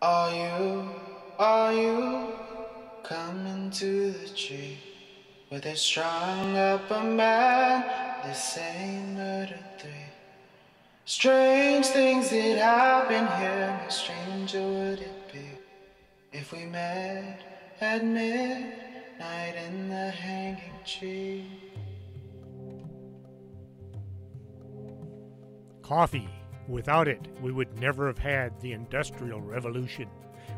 Are you coming to the tree where they strung up a man? They say murder three. Strange things that happen here. No stranger would it be if we met at midnight in the hanging tree. Coffee. Without it, we would never have had the Industrial Revolution.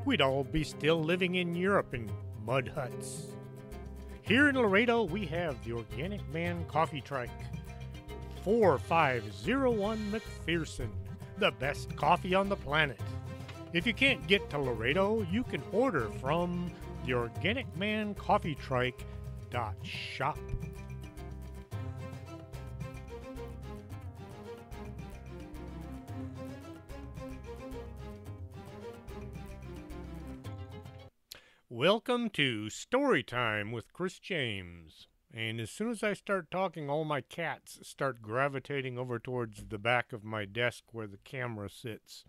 We'd all be still living in Europe in mud huts. Here in Laredo, we have the Organic Man Coffee Trike. 4501 McPherson, the best coffee on the planet. If you can't get to Laredo, you can order from the Organic Man Coffee Trike.shop. Welcome to Story Time with Chris James. And as soon as I start talking, all my cats start gravitating over towards the back of my desk where the camera sits.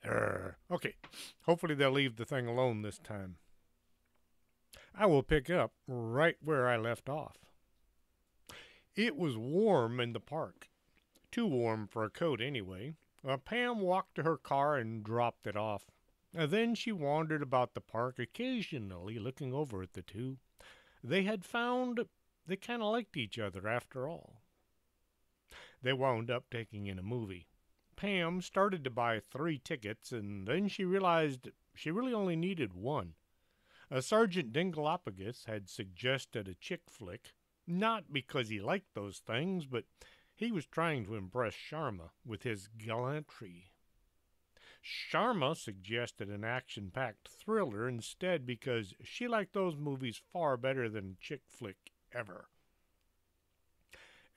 Okay, hopefully they'll leave the thing alone this time. I will pick up right where I left off. It was warm in the park. Too warm for a coat anyway. Pam walked to her car and dropped it off. Then she wandered about the park, occasionally looking over at the two. They had found they kind of liked each other after all. They wound up taking in a movie. Pam started to buy 3 tickets, and then she realized she really only needed one. Sergeant Dingleopagus had suggested a chick flick, not because he liked those things, but he was trying to impress Sharma with his gallantry. Sharma suggested an action-packed thriller instead because she liked those movies far better than chick flick ever.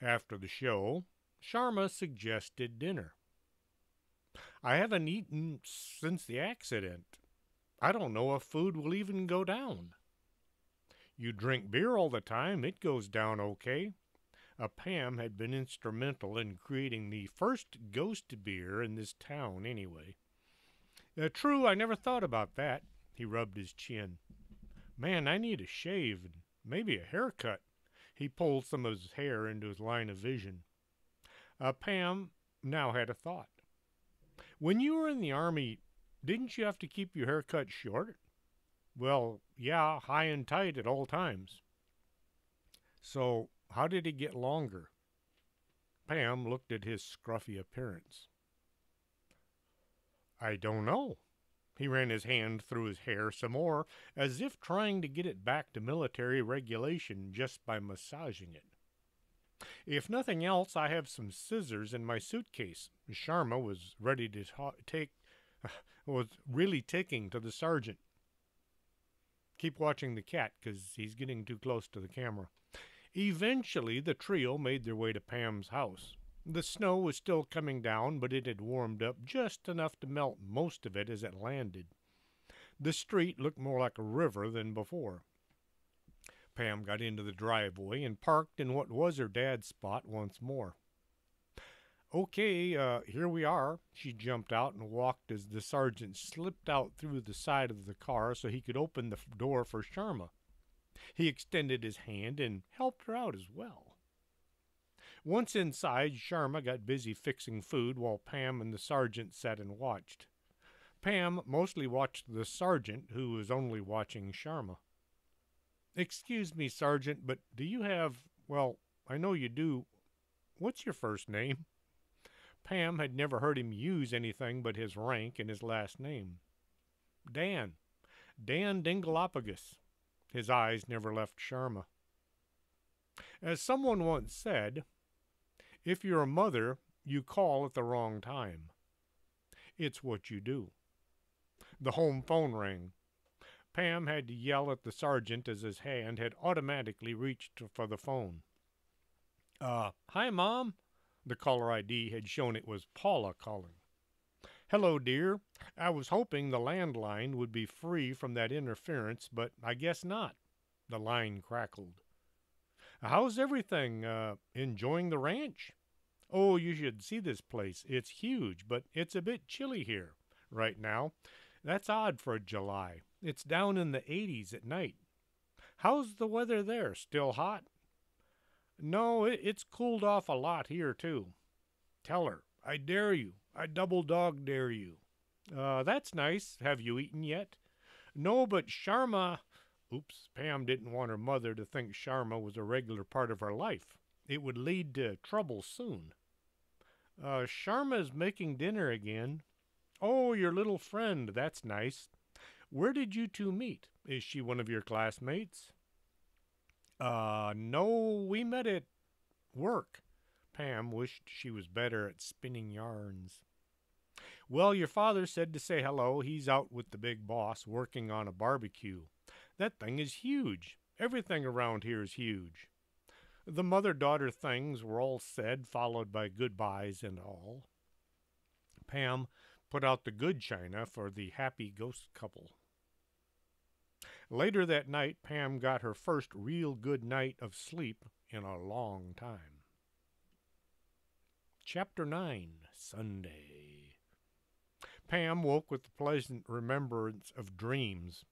After the show, Sharma suggested dinner. I haven't eaten since the accident. I don't know if food will even go down. You drink beer all the time, it goes down okay. Pam had been instrumental in creating the first ghost beer in this town anyway. True, I never thought about that. He rubbed his chin. Man, I need a shave and maybe a haircut. He pulled some of his hair into his line of vision. Pam now had a thought. When you were in the Army, didn't you have to keep your hair cut short? Well, yeah, high and tight at all times. So, how did it get longer? Pam looked at his scruffy appearance. I don't know. He ran his hand through his hair some more, as if trying to get it back to military regulation just by massaging it. If nothing else, I have some scissors in my suitcase. Sharma was ready to was really taking to the sergeant. Keep watching the cat, 'cause he's getting too close to the camera. Eventually, the trio made their way to Pam's house. The snow was still coming down, but it had warmed up just enough to melt most of it as it landed. The street looked more like a river than before. Pam got into the driveway and parked in what was her dad's spot once more. Okay, here we are. She jumped out and walked as the sergeant slipped out through the side of the car so he could open the door for Sharma. He extended his hand and helped her out as well. Once inside, Sharma got busy fixing food while Pam and the sergeant sat and watched. Pam mostly watched the sergeant, who was only watching Sharma. Excuse me, Sergeant, but do you have, well, I know you do. What's your first name? Pam had never heard him use anything but his rank and his last name. Dan. Dan Dingleopagus. His eyes never left Sharma. As someone once said, if you're a mother, you call at the wrong time. It's what you do. The home phone rang. Pam had to yell at the sergeant as his hand had automatically reached for the phone. Hi, Mom. The caller ID had shown it was Paula calling. Hello, dear. I was hoping the landline would be free from that interference, but I guess not. The line crackled. How's everything? Enjoying the ranch? Oh, you should see this place. It's huge, but it's a bit chilly here right now. That's odd for July. It's down in the 80s at night. How's the weather there? Still hot? No, it's cooled off a lot here, too. Tell her, I dare you. I double dog dare you. That's nice. Have you eaten yet? No, but Sharma. Oops, Pam didn't want her mother to think Sharma was a regular part of her life. It would lead to trouble soon. Sharma's making dinner again. Oh, your little friend. That's nice. Where did you two meet? Is she one of your classmates? No, we met at work. Pam wished she was better at spinning yarns. Well, your father said to say hello. He's out with the big boss working on a barbecue. That thing is huge. Everything around here is huge. The mother-daughter things were all said, followed by goodbyes and all. Pam put out the good china for the happy ghost couple. Later that night, Pam got her first real good night of sleep in a long time. Chapter 9, Sunday. Pam woke with the pleasant remembrance of dreams.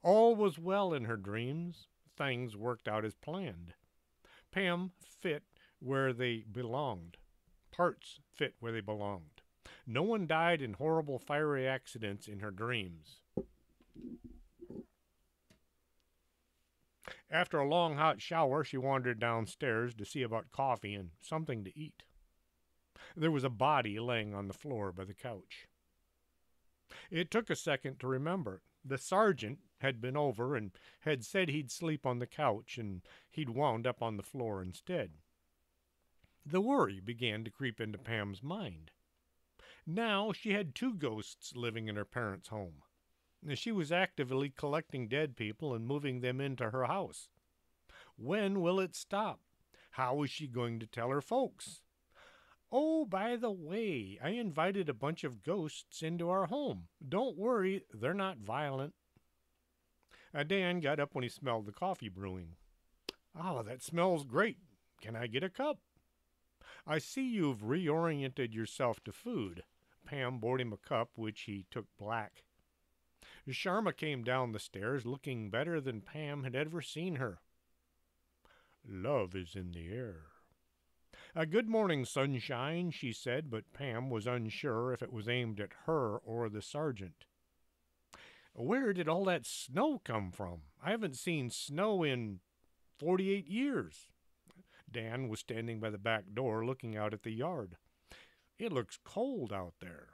All was well in her dreams. Things worked out as planned. Pam fit where they belonged. Parts fit where they belonged. No one died in horrible fiery accidents in her dreams. After a long hot shower, she wandered downstairs to see about coffee and something to eat. There was a body laying on the floor by the couch. It took a second to remember. The sergeant had been over and had said he'd sleep on the couch, and he'd wound up on the floor instead. The worry began to creep into Pam's mind. Now she had two ghosts living in her parents' home. She was actively collecting dead people and moving them into her house. When will it stop? How is she going to tell her folks? Oh, by the way, I invited a bunch of ghosts into our home. Don't worry, they're not violent. Dan got up when he smelled the coffee brewing. Oh, that smells great. Can I get a cup? I see you've reoriented yourself to food. Pam brought him a cup, which he took black. Sharma came down the stairs looking better than Pam had ever seen her. Love is in the air. Good morning, sunshine, she said, but Pam was unsure if it was aimed at her or the sergeant. Where did all that snow come from? I haven't seen snow in 48 years. Dan was standing by the back door looking out at the yard. It looks cold out there.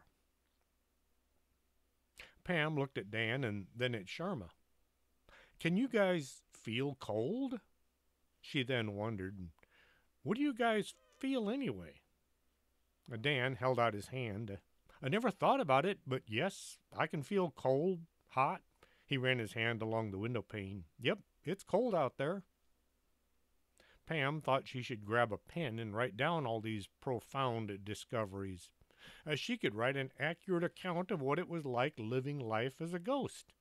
Pam looked at Dan and then at Sharma. Can you guys feel cold? She then wondered, what do you guys feel anyway? Dan held out his hand. I never thought about it, but yes, I can feel cold, hot. He ran his hand along the window pane. Yep, it's cold out there. Pam thought she should grab a pen and write down all these profound discoveries. She could write an accurate account of what it was like living life as a ghost.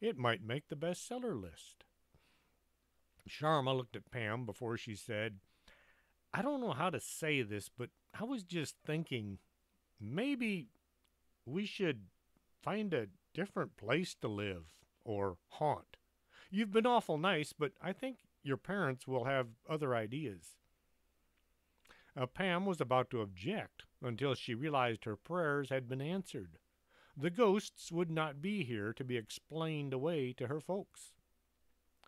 It might make the bestseller list. Sharma looked at Pam before she said, I don't know how to say this, but I was just thinking maybe we should find a different place to live or haunt. You've been awful nice, but I think your parents will have other ideas. Pam was about to object until she realized her prayers had been answered. The ghosts would not be here to be explained away to her folks.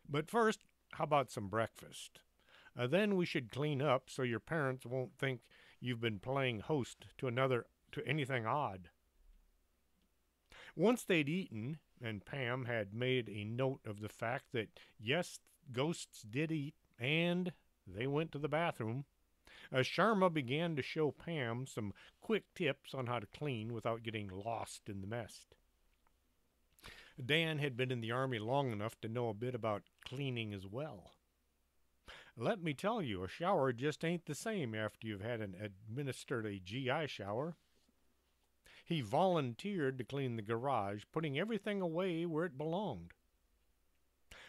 But first, how about some breakfast? Then we should clean up so your parents won't think you've been playing host to anything odd. Once they'd eaten, and Pam had made a note of the fact that, yes, ghosts did eat, and they went to the bathroom, Sharma began to show Pam some quick tips on how to clean without getting lost in the mess. Dan had been in the Army long enough to know a bit about cleaning as well. Let me tell you, a shower just ain't the same after you've administered a GI shower. He volunteered to clean the garage, putting everything away where it belonged.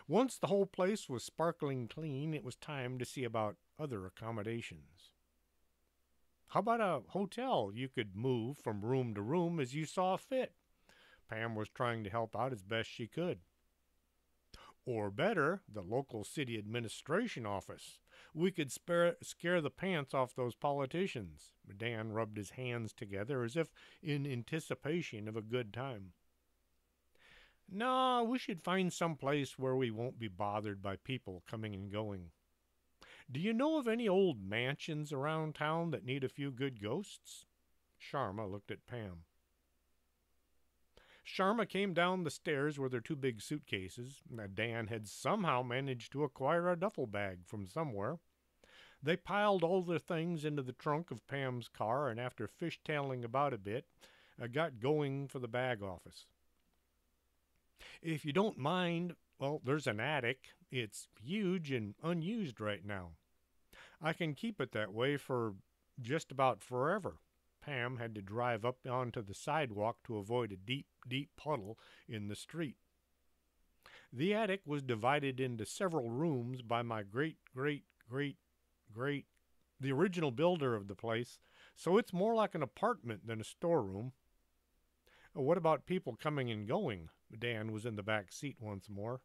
Once the whole place was sparkling clean, it was time to see about other accommodations. How about a hotel? You could move from room to room as you saw fit. Pam was trying to help out as best she could. Or better, the local city administration office. We could scare the pants off those politicians. Dan rubbed his hands together as if in anticipation of a good time. No, we should find some place where we won't be bothered by people coming and going. Do you know of any old mansions around town that need a few good ghosts? Sharma looked at Pam. Sharma came down the stairs with her two big suitcases. Dan had somehow managed to acquire a duffel bag from somewhere. They piled all their things into the trunk of Pam's car, and after fishtailing about a bit, got going for the bag office. If you don't mind, well, there's an attic. It's huge and unused right now. I can keep it that way for just about forever. Pam had to drive up onto the sidewalk to avoid a deep, deep puddle in the street. The attic was divided into several rooms by my the original builder of the place, so it's more like an apartment than a storeroom. What about people coming and going? Dan was in the back seat once more.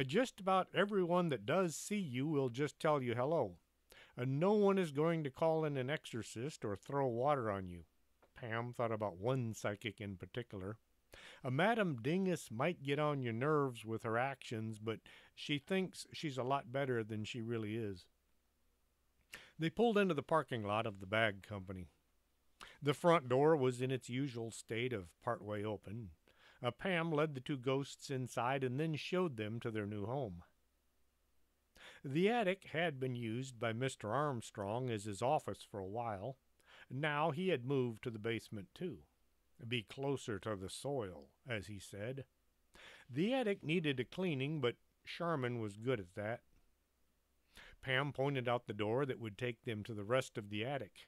Just about everyone that does see you will just tell you hello. No one is going to call in an exorcist or throw water on you. Pam thought about one psychic in particular. Madame Dingus might get on your nerves with her actions, but she thinks she's a lot better than she really is. They pulled into the parking lot of the bag company. The front door was in its usual state of partway open. Pam led the two ghosts inside and then showed them to their new home. The attic had been used by Mr. Armstrong as his office for a while. Now he had moved to the basement too. Be closer to the soil, as he said. The attic needed a cleaning, but Sharman was good at that. Pam pointed out the door that would take them to the rest of the attic.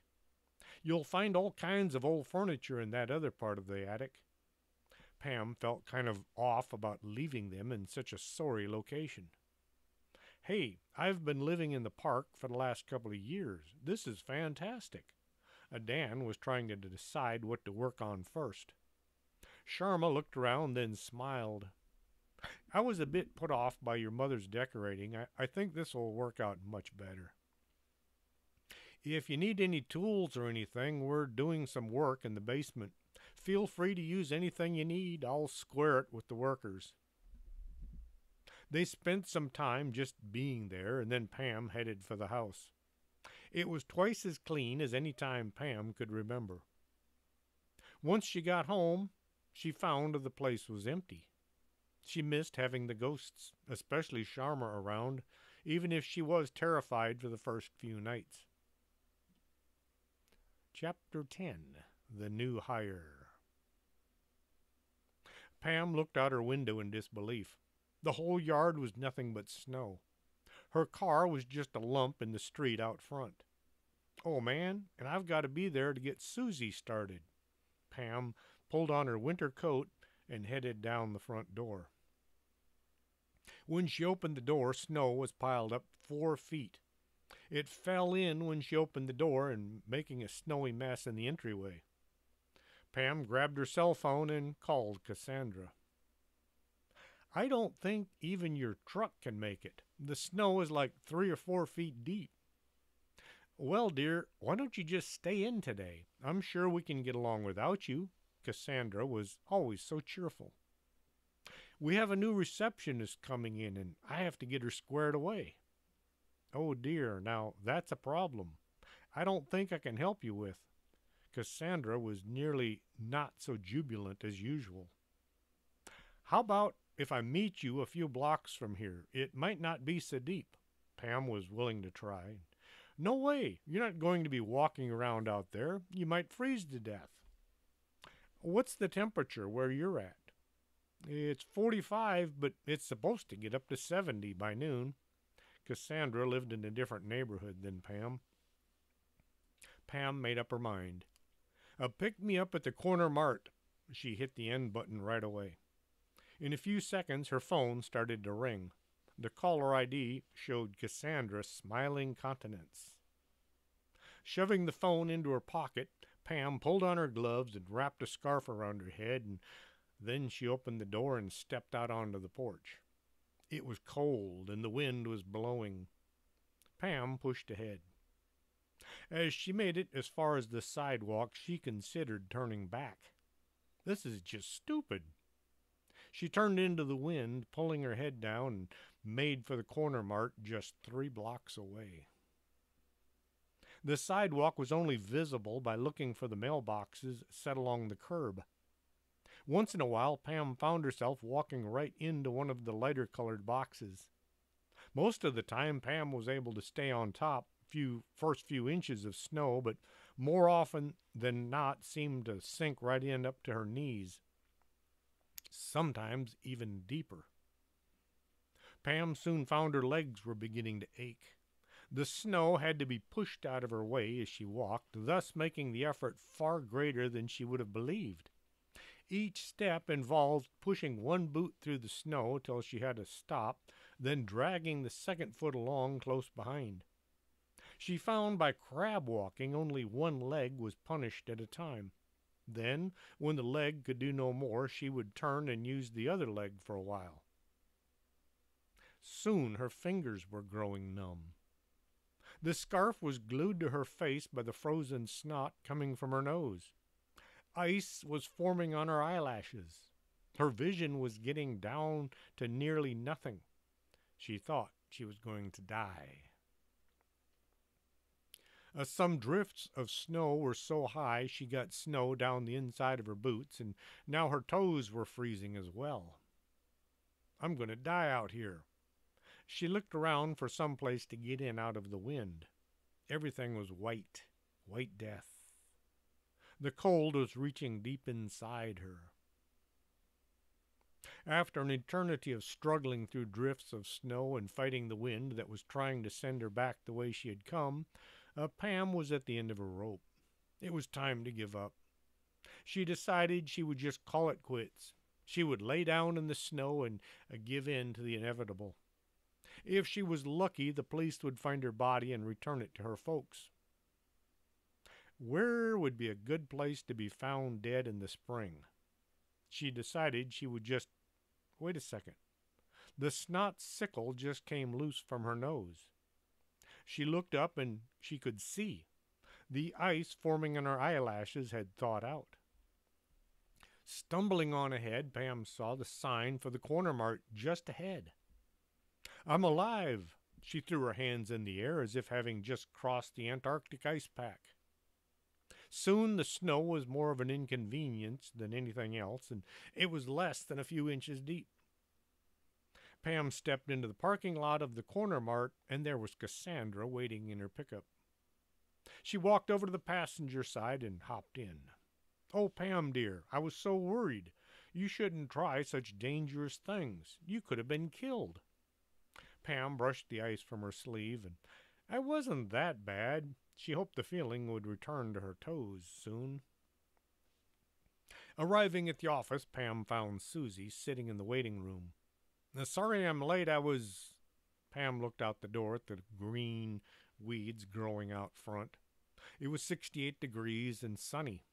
You'll find all kinds of old furniture in that other part of the attic. Pam felt kind of off about leaving them in such a sorry location. Hey, I've been living in the park for the last couple of years. This is fantastic. Dan was trying to decide what to work on first. Sharma looked around, then smiled. I was a bit put off by your mother's decorating. I think this will work out much better. If you need any tools or anything, we're doing some work in the basement. Feel free to use anything you need. I'll square it with the workers. They spent some time just being there, and then Pam headed for the house. It was twice as clean as any time Pam could remember. Once she got home, she found the place was empty. She missed having the ghosts, especially Sharma, around, even if she was terrified for the first few nights. Chapter 10. The New Hire. Pam looked out her window in disbelief. The whole yard was nothing but snow. Her car was just a lump in the street out front. Oh, man, and I've got to be there to get Susie started. Pam pulled on her winter coat and headed down the front door. When she opened the door, snow was piled up 4 feet. It fell in when she opened the door and making a snowy mess in the entryway. Pam grabbed her cell phone and called Cassandra. I don't think even your truck can make it. The snow is like 3 or 4 feet deep. Well, dear, why don't you just stay in today? I'm sure we can get along without you. Cassandra was always so cheerful. We have a new receptionist coming in, and I have to get her squared away. Oh, dear, now that's a problem. I don't think I can help you with. Cassandra was nearly not so jubilant as usual. How about if I meet you a few blocks from here? It might not be so deep. Pam was willing to try. No way. You're not going to be walking around out there. You might freeze to death. What's the temperature where you're at? It's 45, but it's supposed to get up to 70 by noon. Cassandra lived in a different neighborhood than Pam. Pam made up her mind. Pick me up at the corner mart. She hit the end button right away. In a few seconds, her phone started to ring. The caller ID showed Cassandra's smiling countenance. Shoving the phone into her pocket, Pam pulled on her gloves and wrapped a scarf around her head and Then she opened the door and stepped out onto the porch. It was cold and the wind was blowing. Pam pushed ahead. As she made it as far as the sidewalk, she considered turning back. This is just stupid. She turned into the wind, pulling her head down, and made for the corner mart just 3 blocks away. The sidewalk was only visible by looking for the mailboxes set along the curb. Once in a while, Pam found herself walking right into one of the lighter-colored boxes. Most of the time, Pam was able to stay on top, first few inches of snow, but more often than not seemed to sink right in up to her knees, sometimes even deeper. Pam soon found her legs were beginning to ache. The snow had to be pushed out of her way as she walked, thus making the effort far greater than she would have believed. Each step involved pushing one boot through the snow till she had to stop, then dragging the second foot along close behind. She found by crab walking only one leg was punished at a time. Then, when the leg could do no more, she would turn and use the other leg for a while. Soon her fingers were growing numb. The scarf was glued to her face by the frozen snot coming from her nose. Ice was forming on her eyelashes. Her vision was getting down to nearly nothing. She thought she was going to die. Some drifts of snow were so high she got snow down the inside of her boots, and now her toes were freezing as well. I'm going to die out here. She looked around for some place to get in out of the wind. Everything was white, white death. The cold was reaching deep inside her. After an eternity of struggling through drifts of snow and fighting the wind that was trying to send her back the way she had come, Pam was at the end of her rope. It was time to give up. She decided she would just call it quits. She would lay down in the snow and give in to the inevitable. If she was lucky, the police would find her body and return it to her folks. Where would be a good place to be found dead in the spring? She decided she would just... Wait a second. The snot sickle just came loose from her nose. She looked up and she could see. The ice forming on her eyelashes had thawed out. Stumbling on ahead, Pam saw the sign for the corner mart just ahead. I'm alive! She threw her hands in the air as if having just crossed the Antarctic ice pack. Soon the snow was more of an inconvenience than anything else, and it was less than a few inches deep. Pam stepped into the parking lot of the corner mart, and there was Cassandra waiting in her pickup. She walked over to the passenger side and hopped in. Oh, Pam, dear, I was so worried. You shouldn't try such dangerous things. You could have been killed. Pam brushed the ice from her sleeve, and I wasn't that bad. She hoped the feeling would return to her toes soon. Arriving at the office, Pam found Susie sitting in the waiting room. Sorry I'm late, Pam looked out the door at the green weeds growing out front. It was 68 degrees and sunny.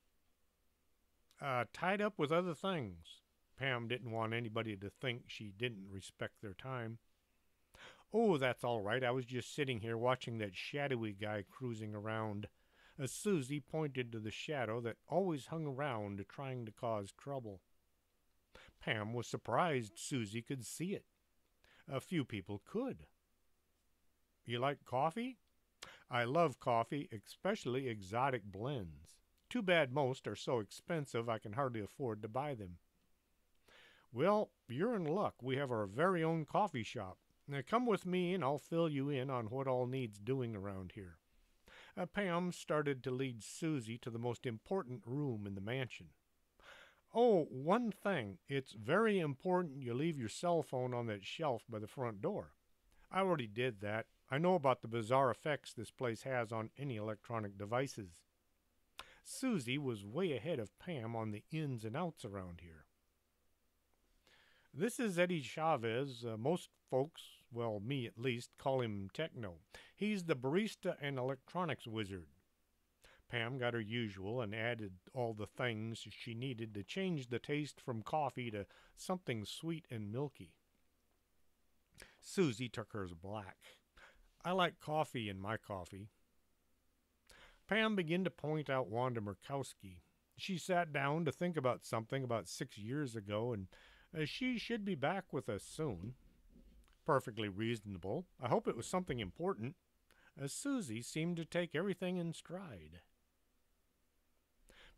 Tied up with other things. Pam didn't want anybody to think she didn't respect their time. Oh, that's all right. I was just sitting here watching that shadowy guy cruising around. Susie pointed to the shadow that always hung around trying to cause trouble. Pam was surprised Susie could see it. A few people could. You like coffee? I love coffee, especially exotic blends. Too bad most are so expensive I can hardly afford to buy them. Well, you're in luck. We have our very own coffee shop. Now come with me and I'll fill you in on what all needs doing around here. Pam started to lead Susie to the most important room in the mansion. Oh, one thing. It's very important you leave your cell phone on that shelf by the front door. I already did that. I know about the bizarre effects this place has on any electronic devices. Susie was way ahead of Pam on the ins and outs around here. This is Eddie Chavez. Most folks, well, me at least, call him Techno. He's the barista and electronics wizard. Pam got her usual and added all the things she needed to change the taste from coffee to something sweet and milky. Susie took hers black. I like coffee in my coffee. Pam began to point out Wanda Murkowski. She sat down to think about something about 6 years ago, and she should be back with us soon. Perfectly reasonable. I hope it was something important, as Susie seemed to take everything in stride.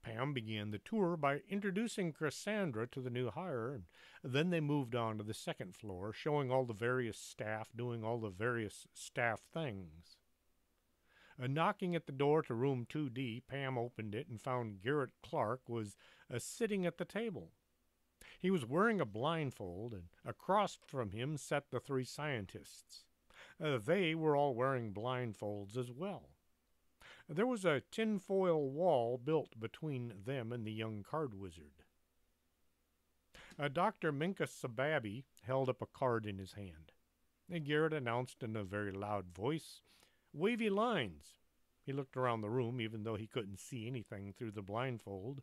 Pam began the tour by introducing Cassandra to the new hire, and then they moved on to the second floor, showing all the various staff doing all the various staff things. Knocking at the door to room 2D, Pam opened it and found Garrett Clark was sitting at the table. He was wearing a blindfold, and across from him sat the three scientists. They were all wearing blindfolds as well. There was a tinfoil wall built between them and the young card wizard. Dr. Minka Sababi held up a card in his hand. Garrett announced in a very loud voice, "Wavy lines." He looked around the room, even though he couldn't see anything through the blindfold.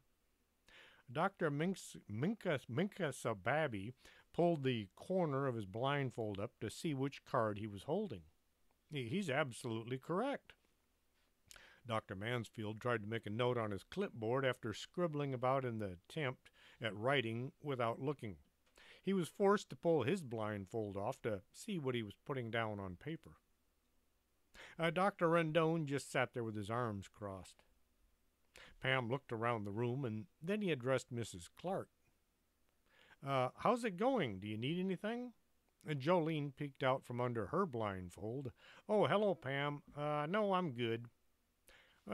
Dr. Minka Sababi pulled the corner of his blindfold up to see which card he was holding. He's absolutely correct. Dr. Mansfield tried to make a note on his clipboard after scribbling about in the attempt at writing without looking. He was forced to pull his blindfold off to see what he was putting down on paper. Dr. Rendon just sat there with his arms crossed. Pam looked around the room, and then he addressed Mrs. Clark. How's it going? Do you need anything? Jolene peeked out from under her blindfold. Oh, hello, Pam. No, I'm good.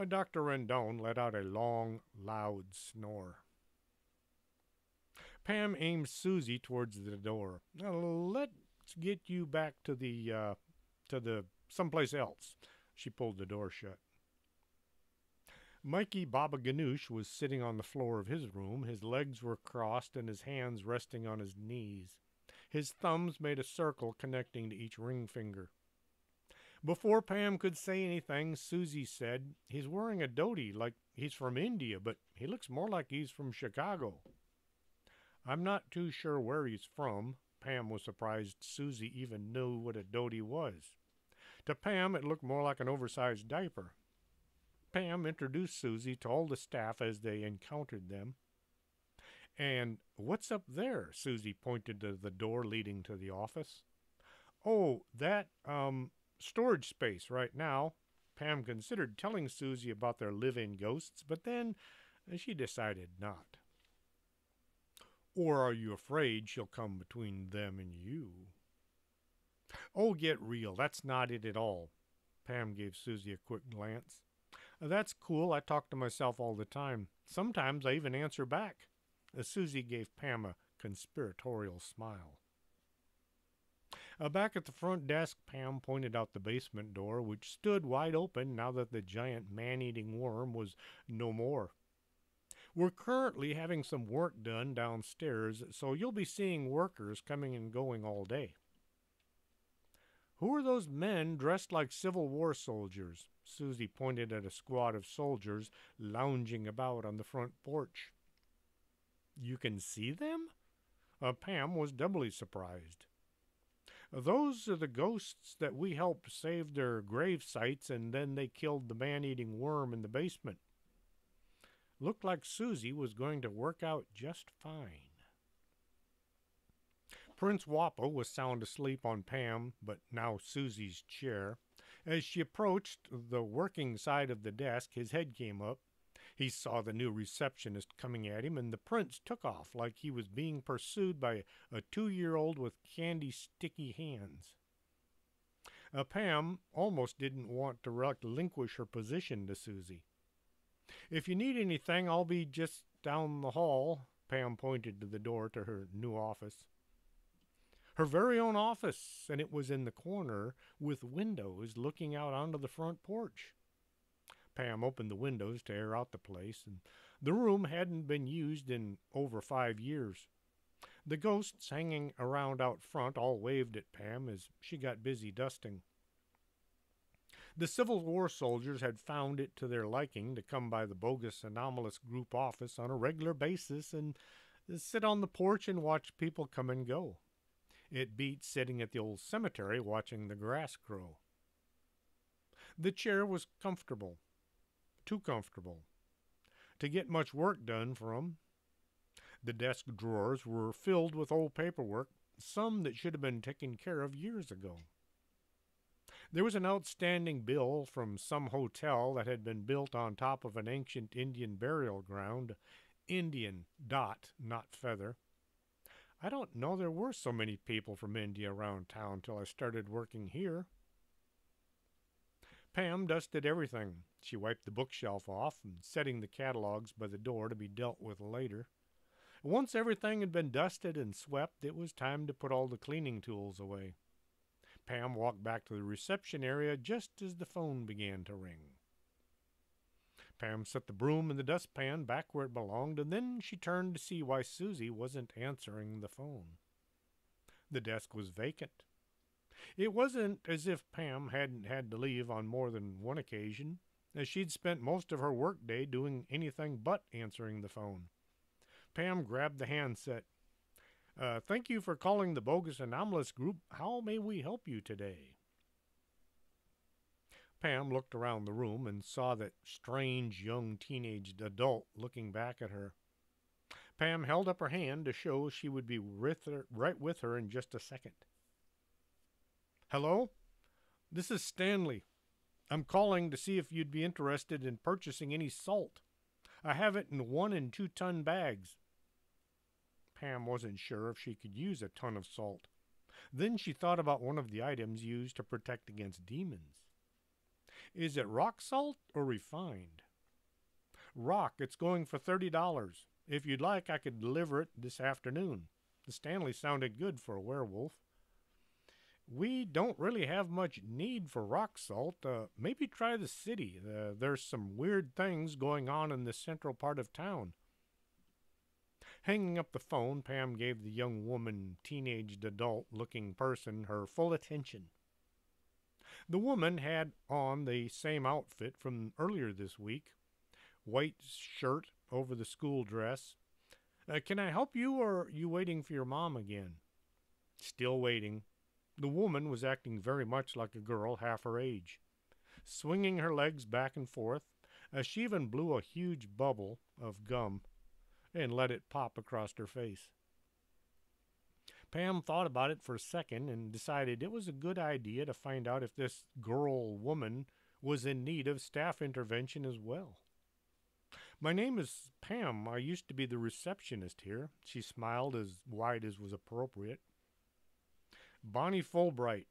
Dr. Rendon let out a long, loud snore. Pam aimed Susie towards the door. Let's get you back to the someplace else. She pulled the door shut. Mikey Baba Ganoush was sitting on the floor of his room. His legs were crossed and his hands resting on his knees. His thumbs made a circle connecting to each ring finger. Before Pam could say anything, Susie said, "He's wearing a dhoti like he's from India, but he looks more like he's from Chicago." I'm not too sure where he's from. Pam was surprised Susie even knew what a dhoti was. To Pam, it looked more like an oversized diaper. Pam introduced Susie to all the staff as they encountered them. "And what's up there?" Susie pointed to the door leading to the office. "Oh, that, storage space right now." Pam considered telling Susie about their live-in ghosts, but then she decided not. "Or are you afraid she'll come between them and you?" "Oh, get real. That's not it at all." Pam gave Susie a quick glance. "That's cool. I talk to myself all the time. Sometimes I even answer back." Susie gave Pam a conspiratorial smile. Back at the front desk, Pam pointed out the basement door, which stood wide open now that the giant man-eating worm was no more. "We're currently having some work done downstairs, so you'll be seeing workers coming and going all day." "Who are those men dressed like Civil War soldiers?" Susie pointed at a squad of soldiers lounging about on the front porch. "You can see them?" Pam was doubly surprised. "Those are the ghosts that we helped save their grave sites, and then they killed the man-eating worm in the basement." Looked like Susie was going to work out just fine. Prince Wappo was sound asleep on Pam, but now Susie's chair. As she approached the working side of the desk, his head came up. He saw the new receptionist coming at him, and the prince took off like he was being pursued by a 2-year-old with candy-sticky hands. Pam almost didn't want to relinquish her position to Susie. "If you need anything, I'll be just down the hall." Pam pointed to the door to her new office. Her very own office, and it was in the corner with windows looking out onto the front porch. Pam opened the windows to air out the place, and the room hadn't been used in over 5 years. The ghosts hanging around out front all waved at Pam as she got busy dusting. The Civil War soldiers had found it to their liking to come by the Bogus Anomalous Group office on a regular basis and sit on the porch and watch people come and go. It beat sitting at the old cemetery watching the grass grow. The chair was comfortable, too comfortable, to get much work done for 'em. The desk drawers were filled with old paperwork, some that should have been taken care of years ago. There was an outstanding bill from some hotel that had been built on top of an ancient Indian burial ground. Indian, dot, not feather. I don't know there were so many people from India around town till I started working here. Pam dusted everything. She wiped the bookshelf off and setting the catalogs by the door to be dealt with later. Once everything had been dusted and swept, it was time to put all the cleaning tools away. Pam walked back to the reception area just as the phone began to ring. Pam set the broom in the dustpan back where it belonged, and then she turned to see why Susie wasn't answering the phone. The desk was vacant. It wasn't as if Pam hadn't had to leave on more than one occasion, as she'd spent most of her workday doing anything but answering the phone. Pam grabbed the handset. Thank you for calling the Bogus Anomalous Group. How may we help you today? Pam looked around the room and saw that strange young teenage adult looking back at her. Pam held up her hand to show she would be right with her in just a second. Hello? This is Stanley. I'm calling to see if you'd be interested in purchasing any salt. I have it in 1 and 2 ton bags. Pam wasn't sure if she could use a ton of salt. Then she thought about one of the items used to protect against demons. Is it rock salt or refined? Rock. It's going for $30. If you'd like, I could deliver it this afternoon. The Stanley sounded good for a werewolf. We don't really have much need for rock salt. Maybe try the city. There's some weird things going on in the central part of town. Hanging up the phone, Pam gave the young woman, teenaged adult-looking person, her full attention. The woman had on the same outfit from earlier this week, white shirt over the school dress. Can I help you, or are you waiting for your mom again? Still waiting. The woman was acting very much like a girl half her age, swinging her legs back and forth, as she even blew a huge bubble of gum and let it pop across her face. Pam thought about it for a second and decided it was a good idea to find out if this girl-woman was in need of staff intervention as well. My name is Pam. I used to be the receptionist here. She smiled as wide as was appropriate. Bonnie Fulbright.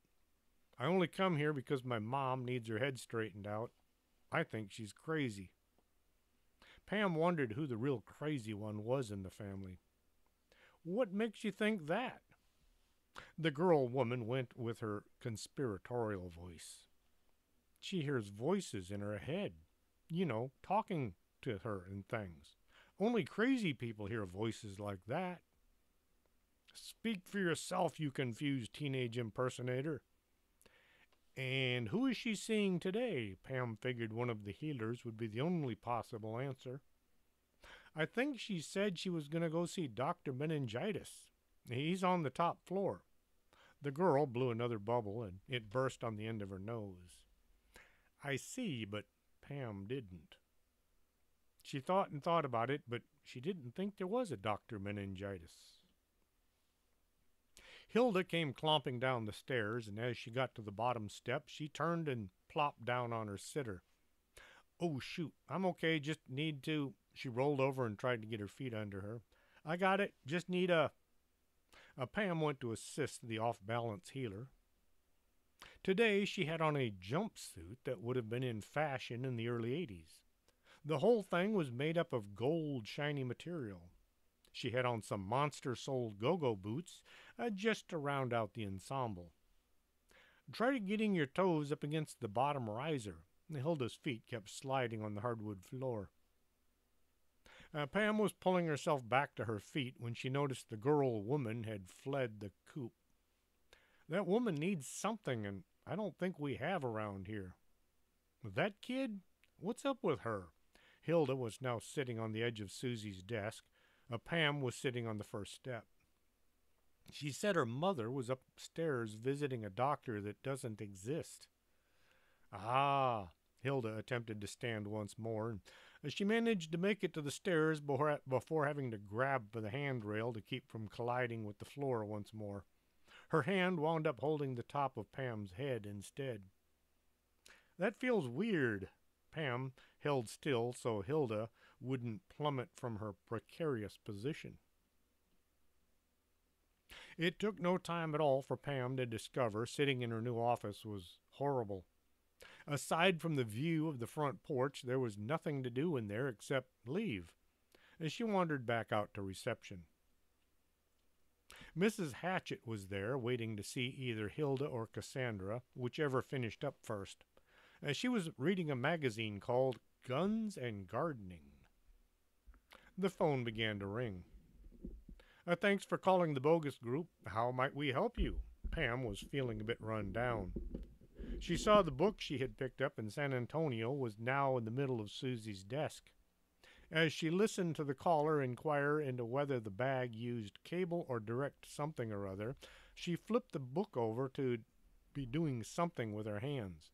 I only come here because my mom needs her head straightened out. I think she's crazy. Pam wondered who the real crazy one was in the family. What makes you think that? The girl-woman went with her conspiratorial voice. She hears voices in her head, talking to her and things. Only crazy people hear voices like that. Speak for yourself, you confused teenage impersonator. And who is she seeing today? Pam figured one of the healers would be the only possible answer. I think she said she was going to go see Dr. Meningitis. He's on the top floor. The girl blew another bubble, and it burst on the end of her nose. I see, but Pam didn't. She thought and thought about it, but she didn't think there was a Dr. Meningitis. Hilda came clomping down the stairs, and as she got to the bottom step, she turned and plopped down on her sitter. Oh, shoot, I'm okay, just need to... She rolled over and tried to get her feet under her. I got it, just need a... Pam went to assist the off-balance healer. Today she had on a jumpsuit that would have been in fashion in the early 80s. The whole thing was made up of gold, shiny material. She had on some monster-soled go-go boots just to round out the ensemble. Try getting your toes up against the bottom riser. Hilda's feet kept sliding on the hardwood floor. Pam was pulling herself back to her feet when she noticed the girl-woman had fled the coop. That woman needs something, and I don't think we have around here. That kid? What's up with her? Hilda was now sitting on the edge of Susie's desk. Pam was sitting on the first step. She said her mother was upstairs visiting a doctor that doesn't exist. Ah, Hilda attempted to stand once more, and she managed to make it to the stairs before having to grab for the handrail to keep from colliding with the floor once more. Her hand wound up holding the top of Pam's head instead. That feels weird. Pam held still so Hilda wouldn't plummet from her precarious position. It took no time at all for Pam to discover sitting in her new office was horrible. Aside from the view of the front porch, there was nothing to do in there except leave, as she wandered back out to reception. Mrs. Hatchett was there, waiting to see either Hilda or Cassandra, whichever finished up first. She was reading a magazine called Guns and Gardening. The phone began to ring. Thanks for calling the Bogus Group. How might we help you? Pam was feeling a bit run down. She saw the book she had picked up in San Antonio was now in the middle of Susie's desk. As she listened to the caller inquire into whether the bag used cable or direct something or other, she flipped the book over to be doing something with her hands.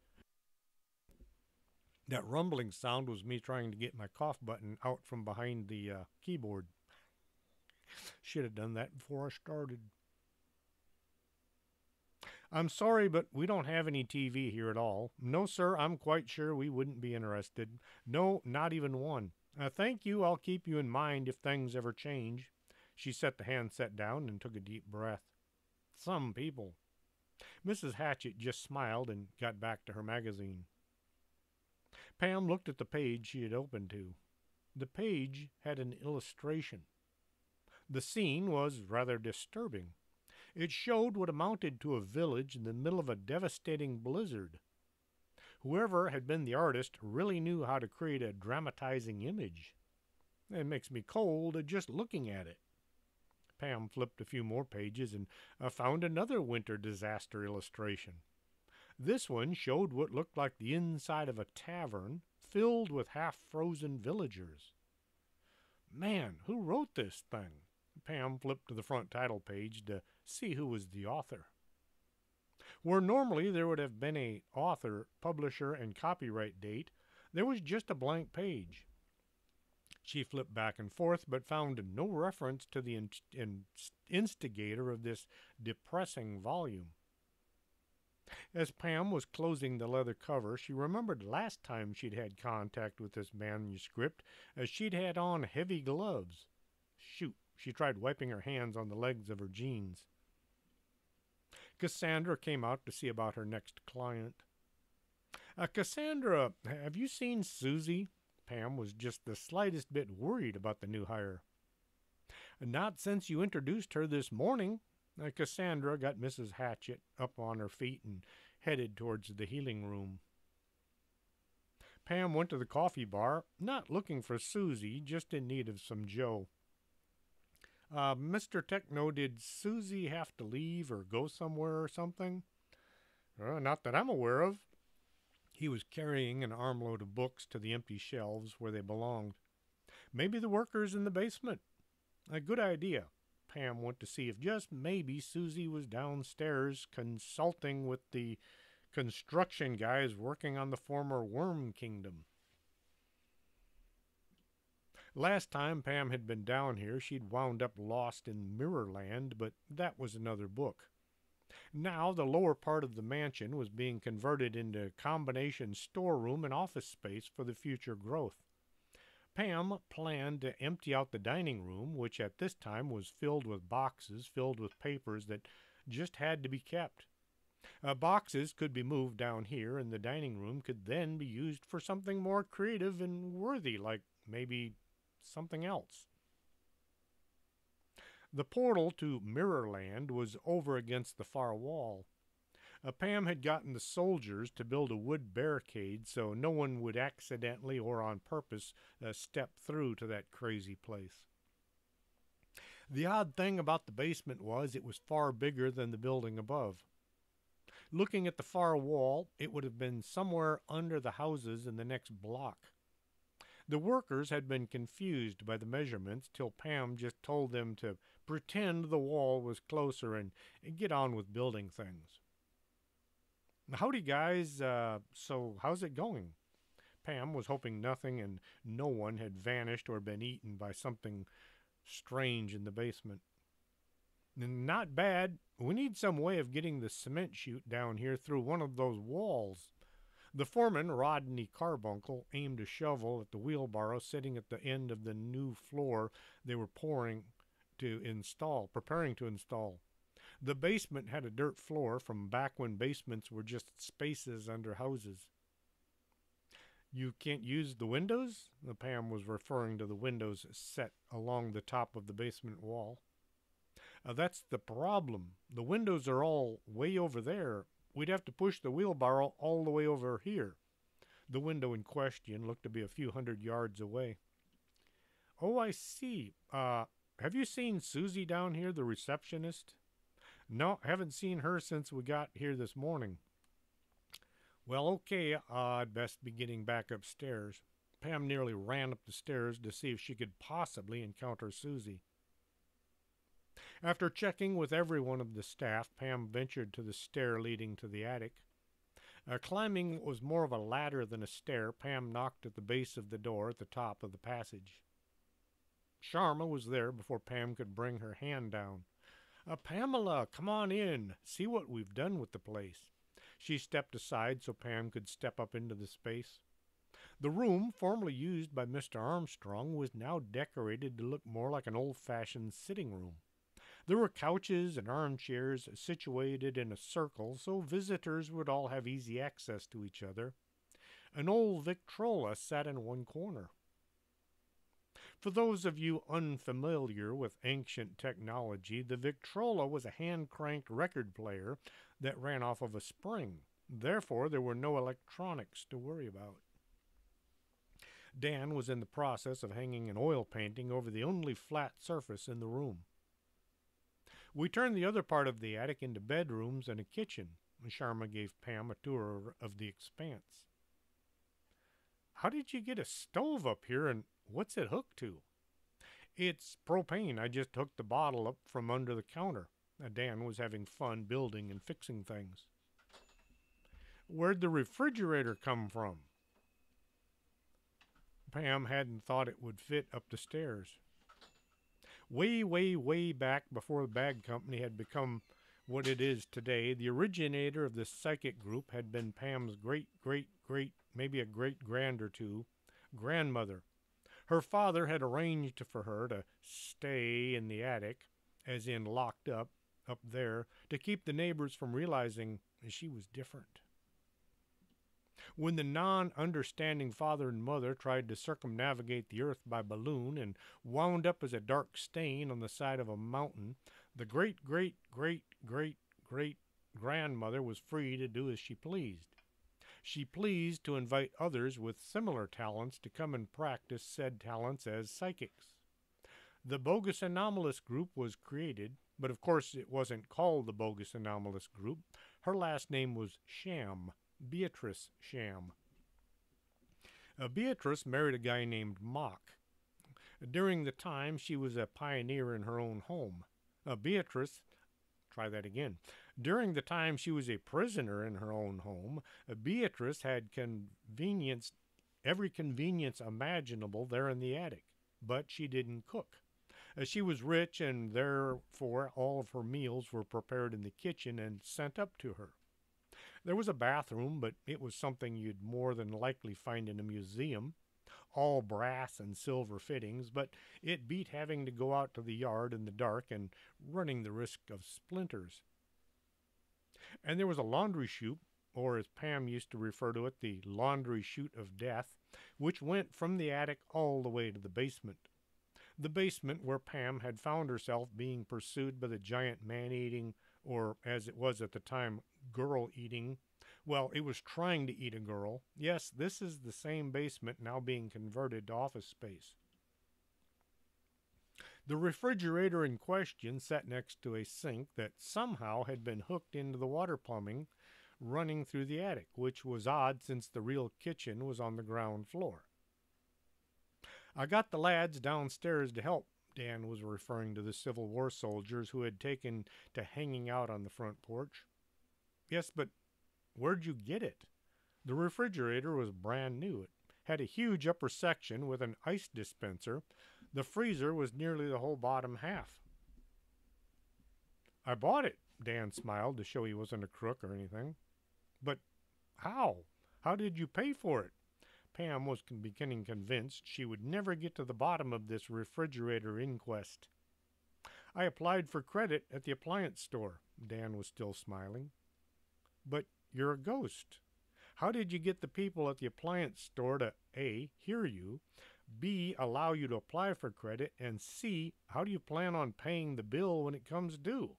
That rumbling sound was me trying to get my cough button out from behind the keyboard. Should have done that before I started. I'm sorry, but we don't have any TV here at all. No, sir, I'm quite sure we wouldn't be interested. No, not even one. Thank you, I'll keep you in mind if things ever change. She set the handset down and took a deep breath. Some people. Mrs. Hatchett just smiled and got back to her magazine. Pam looked at the page she had opened to. The page had an illustration. The scene was rather disturbing. It showed what amounted to a village in the middle of a devastating blizzard. Whoever had been the artist really knew how to create a dramatizing image. It makes me cold just looking at it. Pam flipped a few more pages and found another winter disaster illustration. This one showed what looked like the inside of a tavern filled with half-frozen villagers. Man, who wrote this thing? Pam flipped to the front title page to see who was the author. Where normally there would have been an author, publisher, and copyright date, there was just a blank page. She flipped back and forth, but found no reference to the instigator of this depressing volume. As Pam was closing the leather cover, she remembered last time she'd had contact with this manuscript, as she'd had on heavy gloves. Shoot, she tried wiping her hands on the legs of her jeans. Cassandra came out to see about her next client. Cassandra, have you seen Susie? Pam was just the slightest bit worried about the new hire. Not since you introduced her this morning. Cassandra got Mrs. Hatchett up on her feet and headed towards the healing room. Pam went to the coffee bar, not looking for Susie, just in need of some Joe. Mr. Techno, did Susie have to leave or go somewhere or something? Not that I'm aware of. He was carrying an armload of books to the empty shelves where they belonged. Maybe the workers in the basement. A good idea. Pam went to see if just maybe Susie was downstairs consulting with the construction guys working on the former Worm Kingdom. Last time Pam had been down here, she'd wound up lost in Mirrorland, but that was another book. Now the lower part of the mansion was being converted into combination storeroom and office space for the future growth. Pam planned to empty out the dining room, which at this time was filled with boxes filled with papers that just had to be kept. Boxes could be moved down here, and the dining room could then be used for something more creative and worthy, like maybe something else. The portal to Mirrorland was over against the far wall. Pam had gotten the soldiers to build a wood barricade so no one would accidentally or on purpose step through to that crazy place. The odd thing about the basement was it was far bigger than the building above. Looking at the far wall, it would have been somewhere under the houses in the next block. The workers had been confused by the measurements till Pam just told them to pretend the wall was closer and get on with building things. Howdy, guys. So, how's it going? Pam was hoping nothing and no one had vanished or been eaten by something strange in the basement. Not bad. We need some way of getting the cement chute down here through one of those walls. The foreman, Rodney Carbuncle, aimed a shovel at the wheelbarrow sitting at the end of the new floor they were preparing to install. The basement had a dirt floor from back when basements were just spaces under houses. You can't use the windows? Pam was referring to the windows set along the top of the basement wall. That's the problem. The windows are all way over there. We'd have to push the wheelbarrow all the way over here. The window in question looked to be a few hundred yards away. Oh, I see. Have you seen Susie down here, the receptionist? No, haven't seen her since we got here this morning. Well, okay, I'd best be getting back upstairs. Pam nearly ran up the stairs to see if she could possibly encounter Susie. After checking with every one of the staff, Pam ventured to the stair leading to the attic. Climbing was more of a ladder than a stair. Pam knocked at the base of the door at the top of the passage. Sharma was there before Pam could bring her hand down. Pamela, come on in. See what we've done with the place. She stepped aside so Pam could step up into the space. The room, formerly used by Mr. Armstrong, was now decorated to look more like an old-fashioned sitting room. There were couches and armchairs situated in a circle so visitors would all have easy access to each other. An old Victrola sat in one corner. For those of you unfamiliar with ancient technology, the Victrola was a hand-cranked record player that ran off of a spring. Therefore, there were no electronics to worry about. Dan was in the process of hanging an oil painting over the only flat surface in the room. We turned the other part of the attic into bedrooms and a kitchen. Sharma gave Pam a tour of the expanse. How did you get a stove up here, and what's it hooked to? It's propane. I just hooked the bottle up from under the counter. Dan was having fun building and fixing things. Where'd the refrigerator come from? Pam hadn't thought it would fit up the stairs. Way back before the bag company had become what it is today, the originator of this psychic group had been Pam's great, maybe a great-grand or two, grandmother. Her father had arranged for her to stay in the attic, as in locked up there, to keep the neighbors from realizing she was different. When the non-understanding father and mother tried to circumnavigate the earth by balloon and wound up as a dark stain on the side of a mountain, the great-grandmother was free to do as she pleased. She pleased to invite others with similar talents to come and practice said talents as psychics. The Bogus Anomalous Group was created, but of course it wasn't called the Bogus Anomalous Group. Her last name was Sham. Beatrice Sham. Beatrice married a guy named Mock. During the time, she was a pioneer in her own home. During the time she was a prisoner in her own home, Beatrice had every convenience imaginable there in the attic, but she didn't cook. She was rich, and therefore all of her meals were prepared in the kitchen and sent up to her. There was a bathroom, but it was something you'd more than likely find in a museum. All brass and silver fittings, but it beat having to go out to the yard in the dark and running the risk of splinters. And there was a laundry chute, or as Pam used to refer to it, the laundry chute of death, which went from the attic all the way to the basement. The basement where Pam had found herself being pursued by the giant man-eating, or as it was at the time, girl-eating. Well, it was trying to eat a girl. Yes, this is the same basement now being converted to office space. The refrigerator in question sat next to a sink that somehow had been hooked into the water plumbing, running through the attic, which was odd since the real kitchen was on the ground floor. I got the lads downstairs to help. Dan was referring to the Civil War soldiers who had taken to hanging out on the front porch. Yes, but where'd you get it? The refrigerator was brand new. It had a huge upper section with an ice dispenser. The freezer was nearly the whole bottom half. I bought it, Dan smiled to show he wasn't a crook or anything. But how? How did you pay for it? Pam was beginning convinced she would never get to the bottom of this refrigerator inquest. I applied for credit at the appliance store. Dan was still smiling. But you're a ghost. How did you get the people at the appliance store to A, hear you, B, allow you to apply for credit, and C, how do you plan on paying the bill when it comes due?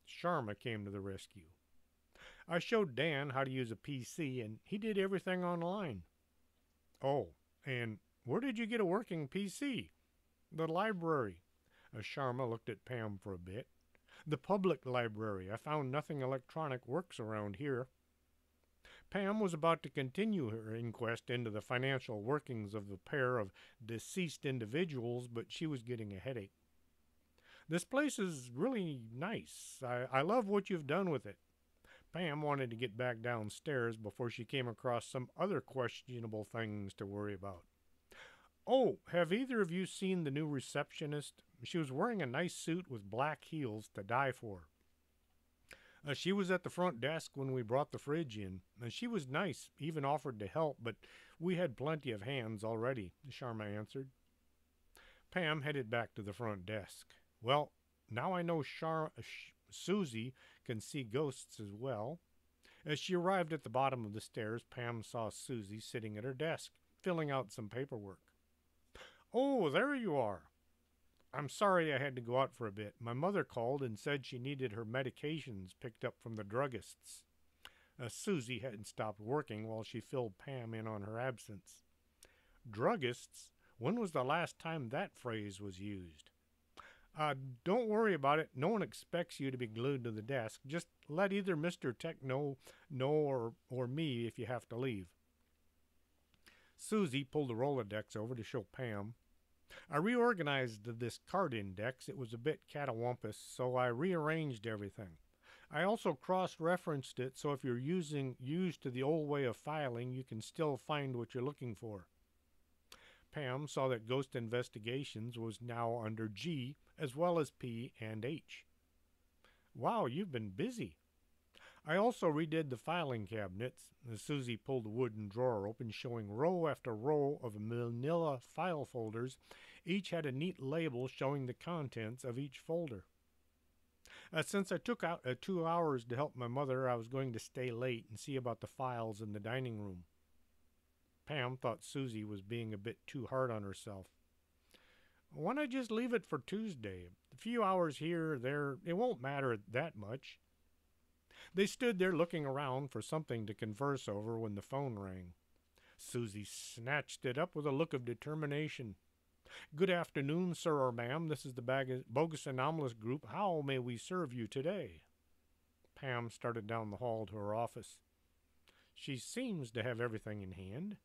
Sharma came to the rescue. I showed Dan how to use a PC, and he did everything online. Oh, and where did you get a working PC? The library. Sharma looked at Pam for a bit. The public library. I found nothing electronic works around here. Pam was about to continue her inquest into the financial workings of the pair of deceased individuals, but she was getting a headache. This place is really nice. I love what you've done with it. Pam wanted to get back downstairs before she came across some other questionable things to worry about. Oh, have either of you seen the new receptionist? She was wearing a nice suit with black heels to die for. She was at the front desk when we brought the fridge in. She was nice, even offered to help, but we had plenty of hands already, Sharma answered. Pam headed back to the front desk. Well, now I know Susie can see ghosts as well. As she arrived at the bottom of the stairs, Pam saw Susie sitting at her desk, filling out some paperwork. Oh, there you are. I'm sorry I had to go out for a bit. My mother called and said she needed her medications picked up from the druggists. Susie hadn't stopped working while she filled Pam in on her absence. Druggists? When was the last time that phrase was used? Don't worry about it. No one expects you to be glued to the desk. Just let either Mr. Techno know or me if you have to leave. Susie pulled the Rolodex over to show Pam. I reorganized this card index. It was a bit catawampus, so I rearranged everything. I also cross-referenced it, so if you're used to the old way of filing, you can still find what you're looking for. Pam saw that Ghost Investigations was now under G, as well as P and H. Wow, you've been busy. I also redid the filing cabinets. Susie pulled the wooden drawer open, showing row after row of manila file folders. Each had a neat label showing the contents of each folder. Since I took out 2 hours to help my mother, I was going to stay late and see about the files in the dining room. Pam thought Susie was being a bit too hard on herself. Why not just leave it for Tuesday? A few hours here or there, it won't matter that much. They stood there looking around for something to converse over when the phone rang. Susie snatched it up with a look of determination. Good afternoon, sir or ma'am. This is the Bogus Anomalous Group. How may we serve you today? Pam started down the hall to her office. She seems to have everything in hand.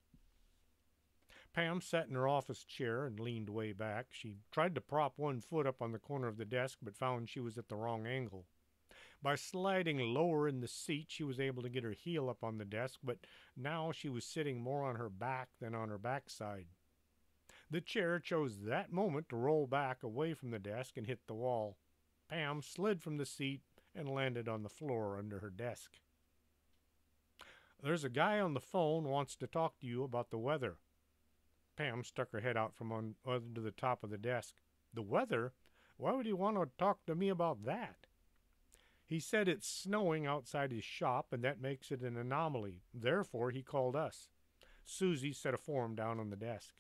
Pam sat in her office chair and leaned way back. She tried to prop one foot up on the corner of the desk, but found she was at the wrong angle. By sliding lower in the seat, she was able to get her heel up on the desk, but now she was sitting more on her back than on her backside. The chair chose that moment to roll back away from the desk and hit the wall. Pam slid from the seat and landed on the floor under her desk. There's a guy on the phone wants to talk to you about the weather. Pam stuck her head out from under the top of the desk. The weather? Why would he want to talk to me about that? He said it's snowing outside his shop, and that makes it an anomaly. Therefore, he called us. Susie set a form down on the desk.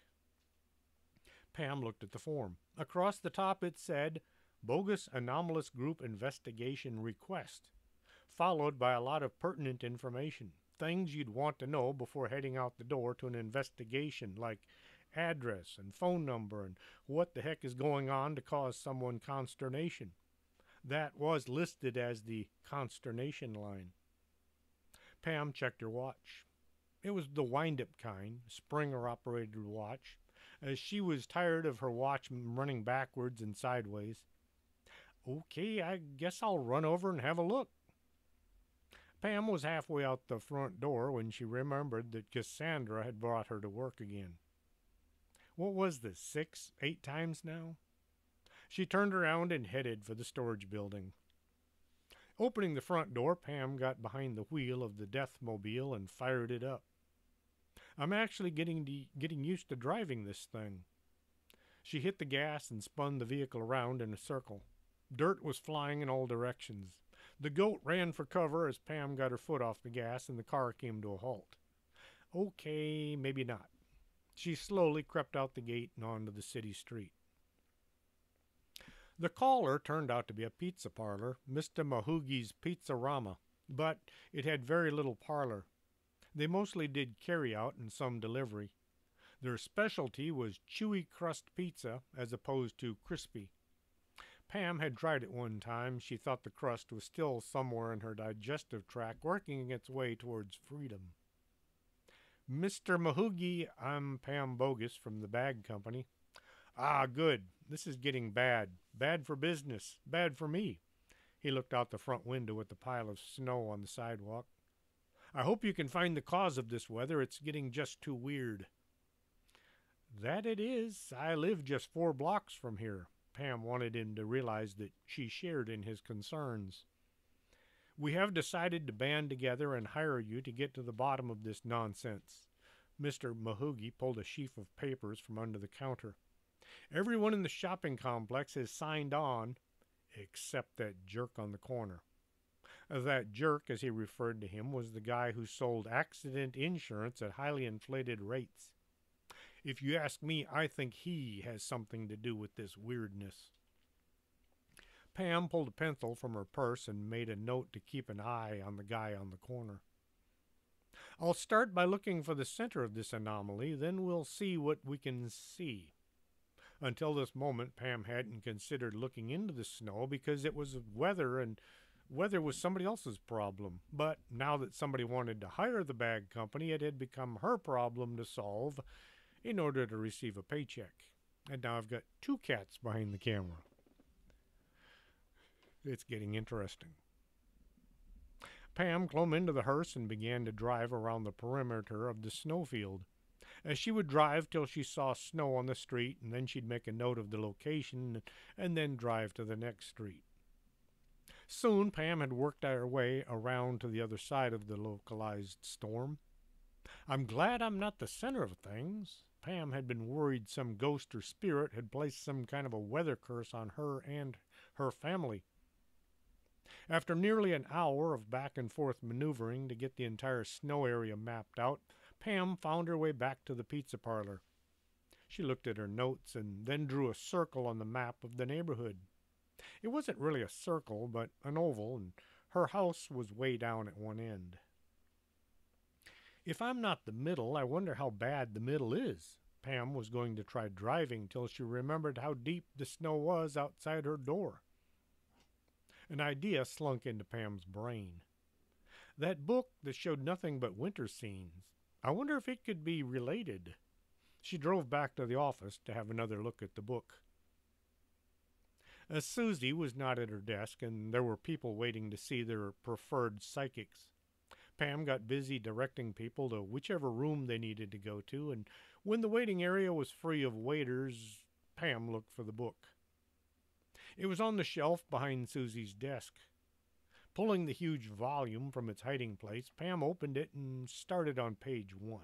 Pam looked at the form. Across the top it said, Bogus Anomalous Group Investigation Request, followed by a lot of pertinent information, things you'd want to know before heading out the door to an investigation, like address and phone number and what the heck is going on to cause someone consternation. That was listed as the consternation line. Pam checked her watch. It was the wind-up kind, Springer-operated watch, as she was tired of her watch running backwards and sideways. Okay, I guess I'll run over and have a look. Pam was halfway out the front door when she remembered that Cassandra had brought her to work again. What was this, 6, 8 times now? She turned around and headed for the storage building. Opening the front door, Pam got behind the wheel of the Deathmobile and fired it up. I'm actually getting used to driving this thing. She hit the gas and spun the vehicle around in a circle. Dirt was flying in all directions. The goat ran for cover as Pam got her foot off the gas and the car came to a halt. Okay, maybe not. She slowly crept out the gate and onto the city street. The caller turned out to be a pizza parlor, Mr. Mahoogi's Pizzarama, but it had very little parlor. They mostly did carry-out and some delivery. Their specialty was chewy crust pizza as opposed to crispy. Pam had tried it one time. She thought the crust was still somewhere in her digestive tract, working its way towards freedom. Mr. Mahoogi, I'm Pam Bogus from the Bag Company. Ah, good. This is getting bad. Bad for business. Bad for me. He looked out the front window at the pile of snow on the sidewalk. I hope you can find the cause of this weather. It's getting just too weird. That it is. I live just 4 blocks from here. Pam wanted him to realize that she shared in his concerns. We have decided to band together and hire you to get to the bottom of this nonsense. Mr. Mahoogi pulled a sheaf of papers from under the counter. Everyone in the shopping complex has signed on, except that jerk on the corner. That jerk, as he referred to him, was the guy who sold accident insurance at highly inflated rates. If you ask me, I think he has something to do with this weirdness. Pam pulled a pencil from her purse and made a note to keep an eye on the guy on the corner. I'll start by looking for the center of this anomaly, then we'll see what we can see. Until this moment, Pam hadn't considered looking into the snow because it was weather, and weather was somebody else's problem. But now that somebody wanted to hire the bag company, it had become her problem to solve in order to receive a paycheck. And now I've got 2 cats behind the camera. It's getting interesting. Pam clomb into the hearse and began to drive around the perimeter of the snowfield. As she would drive till she saw snow on the street, and then she'd make a note of the location and then drive to the next street. Soon Pam had worked her way around to the other side of the localized storm. I'm glad I'm not the center of things. Pam had been worried some ghost or spirit had placed some kind of a weather curse on her and her family. After nearly an hour of back and forth maneuvering to get the entire snow area mapped out, Pam found her way back to the pizza parlor. She looked at her notes and then drew a circle on the map of the neighborhood. It wasn't really a circle, but an oval, and her house was way down at one end. If I'm not the middle, I wonder how bad the middle is. Pam was going to try driving till she remembered how deep the snow was outside her door. An idea slunk into Pam's brain. That book that showed nothing but winter scenes. I wonder if it could be related. She drove back to the office to have another look at the book. Susie was not at her desk, and there were people waiting to see their preferred psychics. Pam got busy directing people to whichever room they needed to go to, and when the waiting area was free of waiters, Pam looked for the book. It was on the shelf behind Susie's desk. Pulling the huge volume from its hiding place, Pam opened it and started on page 1.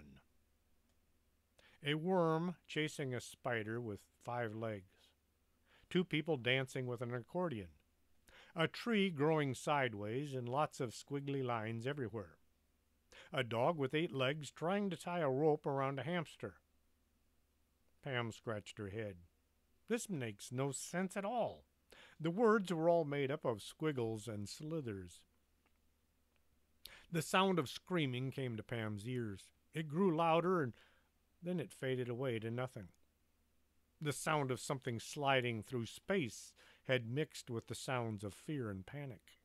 A worm chasing a spider with 5 legs. 2 people dancing with an accordion. A tree growing sideways and lots of squiggly lines everywhere. A dog with 8 legs trying to tie a rope around a hamster. Pam scratched her head. This makes no sense at all. The words were all made up of squiggles and slithers. The sound of screaming came to Pam's ears. It grew louder, and then it faded away to nothing. The sound of something sliding through space had mixed with the sounds of fear and panic.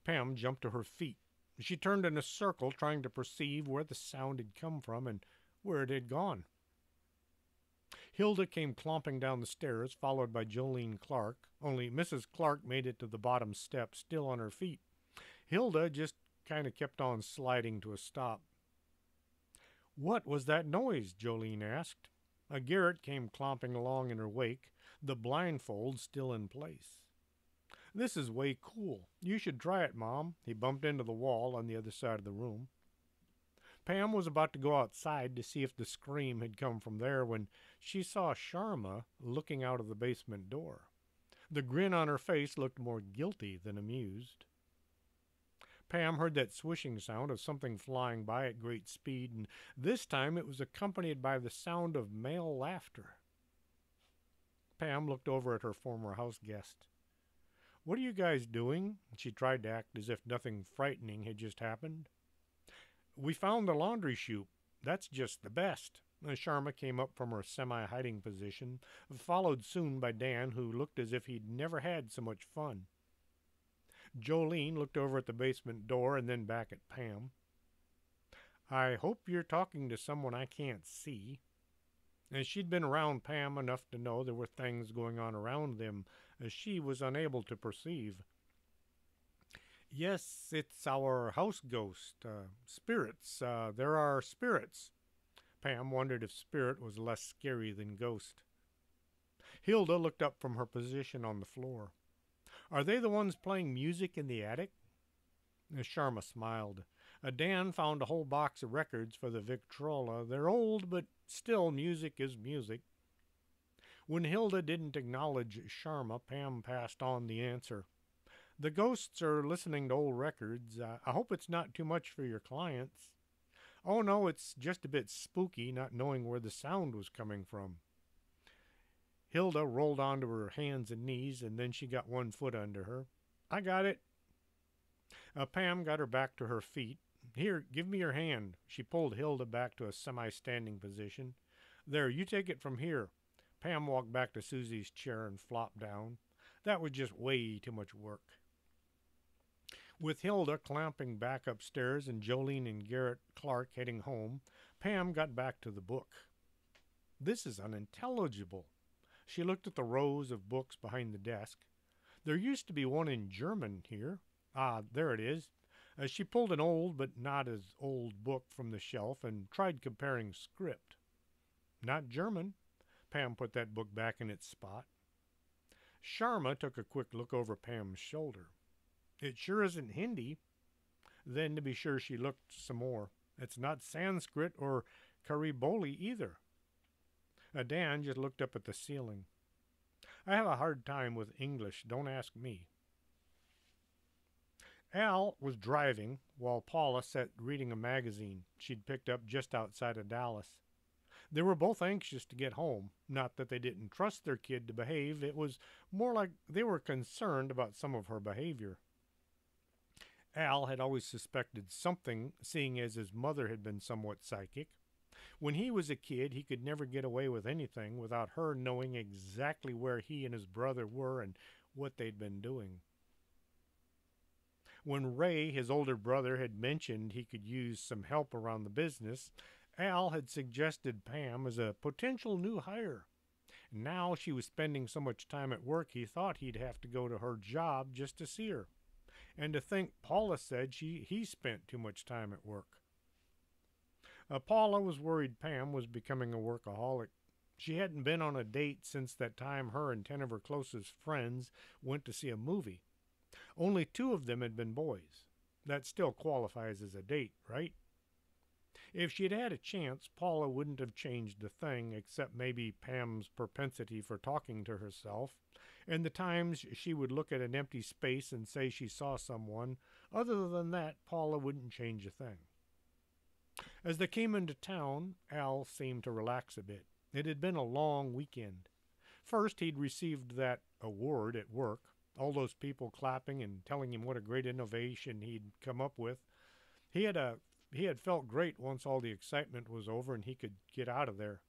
Pam jumped to her feet. She turned in a circle, trying to perceive where the sound had come from and where it had gone. Hilda came clomping down the stairs, followed by Jolene Clark, only Mrs. Clark made it to the bottom step, still on her feet. Hilda just kind of kept on sliding to a stop. "What was that noise?" Jolene asked. Garrett came clomping along in her wake, the blindfold still in place. "This is way cool. You should try it, Mom." He bumped into the wall on the other side of the room. Pam was about to go outside to see if the scream had come from there when she saw Sharma looking out of the basement door. The grin on her face looked more guilty than amused. Pam heard that swishing sound of something flying by at great speed, and this time it was accompanied by the sound of male laughter. Pam looked over at her former house guest. "What are you guys doing?" She tried to act as if nothing frightening had just happened. "We found the laundry chute. That's just the best." Sharma came up from her semi-hiding position, followed soon by Dan, who looked as if he'd never had so much fun. Jolene looked over at the basement door and then back at Pam. "I hope you're talking to someone I can't see." And she'd been around Pam enough to know there were things going on around them as she was unable to perceive. "Yes, it's our house ghost. Spirits. There are spirits." Pam wondered if spirit was less scary than ghost. Hilda looked up from her position on the floor. "Are they the ones playing music in the attic?" Sharma smiled. Dan found a whole box of records for the Victrola. They're old, but still, music is music. When Hilda didn't acknowledge Sharma, Pam passed on the answer. "The ghosts are listening to old records. I hope it's not too much for your clients." "Oh, no, it's just a bit spooky, not knowing where the sound was coming from." Hilda rolled onto her hands and knees, and then she got one foot under her. "I got it." Pam got her back to her feet. "Here, give me your hand." She pulled Hilda back to a semi-standing position. "There, you take it from here." Pam walked back to Susie's chair and flopped down. That was just way too much work. With Hilda clamping back upstairs and Jolene and Garrett Clark heading home, Pam got back to the book. "This is unintelligible." She looked at the rows of books behind the desk. "There used to be one in German here. Ah, there it is." She pulled an old but not as old book from the shelf and tried comparing script. "Not German." Pam put that book back in its spot. Sharma took a quick look over Pam's shoulder. "It sure isn't Hindi." Then, to be sure, she looked some more. "It's not Sanskrit or Kariboli either." Dan just looked up at the ceiling. "I have a hard time with English. Don't ask me." Al was driving while Paula sat reading a magazine she'd picked up just outside of Dallas. They were both anxious to get home. Not that they didn't trust their kid to behave. It was more like they were concerned about some of her behavior. Al had always suspected something, seeing as his mother had been somewhat psychic. When he was a kid, he could never get away with anything without her knowing exactly where he and his brother were and what they'd been doing. When Ray, his older brother, had mentioned he could use some help around the business, Al had suggested Pam as a potential new hire. Now she was spending so much time at work he thought he'd have to go to her job just to see her. And to think Paula said he spent too much time at work. Paula was worried Pam was becoming a workaholic. She hadn't been on a date since that time her and 10 of her closest friends went to see a movie. Only 2 of them had been boys. That still qualifies as a date, right? If she'd had a chance, Paula wouldn't have changed a thing, except maybe Pam's propensity for talking to herself, and the times she would look at an empty space and say she saw someone. Other than that, Paula wouldn't change a thing. As they came into town, Al seemed to relax a bit. It had been a long weekend. First, he'd received that award at work, all those people clapping and telling him what a great innovation he'd come up with. He had felt great once all the excitement was over and he could get out of there.